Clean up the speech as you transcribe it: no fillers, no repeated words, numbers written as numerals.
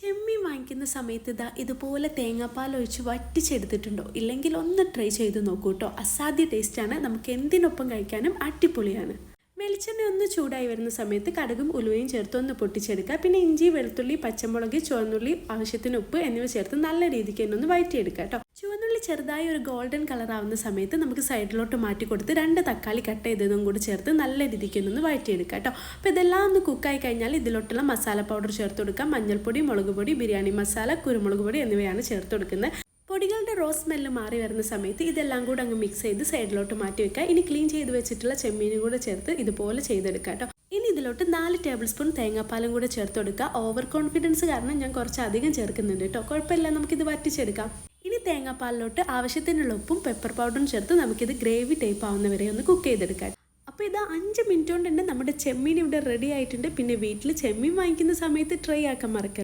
ചെമ്മീൻ വാങ്ങിക്കുന്ന സമയത്ത് ഇതുപോലെ തേങ്ങാപ്പാൽ ഒഴിച്ച് വറ്റിച്ചെടുത്തിട്ടുണ്ടോ? ഇല്ലെങ്കിൽ ഒന്ന് ട്രൈ ചെയ്ത് നോക്കൂ കേട്ടോ. അസാധ്യ ടേസ്റ്റാണ്. നമുക്ക് എന്തിനൊപ്പം കഴിക്കാനും അടിപൊളിയാണ്. വെളിച്ചെണ്ണ ഒന്ന് ചൂടായി വരുന്ന സമയത്ത് കടുകും ഉലുവയും ചേർത്ത് ഒന്ന് പൊട്ടിച്ചെടുക്കുക. പിന്നെ ഇഞ്ചി, വെളുത്തുള്ളി, പച്ചമുളക്, ചുവന്നുള്ളി, ആവശ്യത്തിന് ഉപ്പ് എന്നിവ ചേർത്ത് നല്ല രീതിക്ക് തന്നെ ഒന്ന് വഴറ്റിയെടുക്കുക കേട്ടോ. ചുവന്നുള്ളി ചെറുതായി ഒരു ഗോൾഡൻ കളർ ആവുന്ന സമയത്ത് നമുക്ക് സൈഡിലോട്ട് മാറ്റി കൊടുത്ത് 2 തക്കാളി കട്ട് ചെയ്തതും കൂടി ചേർത്ത് നല്ല രീതിക്ക് ഒന്ന് വഴറ്റിയെടുക്കുക കേട്ടോ. അപ്പോൾ ഇതെല്ലാം ഒന്ന് കുക്കായി കഴിഞ്ഞാൽ ഇതിലോട്ടുള്ള മസാല പൗഡർ ചേർത്ത് കൊടുക്കാം. മഞ്ഞൾപ്പൊടി, മുളക് പൊടി, ബിരിയാണി മസാല, കുരുമുളക് പൊടി എന്നിവയാണ് ചേർത്ത് കൊടുക്കുന്നത്. പൊടികളുടെ റോസ് സ്മെല്ല് മാറി വരുന്ന സമയത്ത് ഇതെല്ലാം കൂടെ അങ്ങ് മിക്സ് ചെയ്ത് സൈഡിലോട്ട് മാറ്റി വെക്കുക. ഇനി ക്ലീൻ ചെയ്ത് വെച്ചിട്ടുള്ള ചെമ്മീനും കൂടെ ചേർത്ത് ഇതുപോലെ ചെയ്തെടുക്കുക കേട്ടോ. ഇനി ഇതിലോട്ട് 4 ടേബിൾ സ്പൂൺ തേങ്ങാപ്പാലും കൂടെ ചേർത്ത് കൊടുക്കുക. ഓവർ കോൺഫിഡൻസ് കാരണം ഞാൻ കുറച്ച് അധികം ചേർക്കുന്നുണ്ട് കേട്ടോ. കുഴപ്പമില്ല, നമുക്കിത് വറ്റിച്ചെടുക്കാം. ഇനി തേങ്ങാപ്പാലിലോട്ട് ആവശ്യത്തിനുള്ള ഉപ്പും പെപ്പർ പൗഡറും ചേർത്ത് നമുക്കിത് ഗ്രേവി ടൈപ്പ് ആവുന്നവരെ ഒന്ന് കുക്ക് ചെയ്തെടുക്കാം. അപ്പോൾ ഇത് 5 മിനിറ്റ് കൊണ്ട് തന്നെ നമ്മുടെ ചെമ്മീൻ ഇവിടെ റെഡി ആയിട്ടുണ്ട്. പിന്നെ വീട്ടിൽ ചെമ്മീൻ വാങ്ങിക്കുന്ന സമയത്ത് ട്രൈ ആക്കാൻ മറക്കരുത്.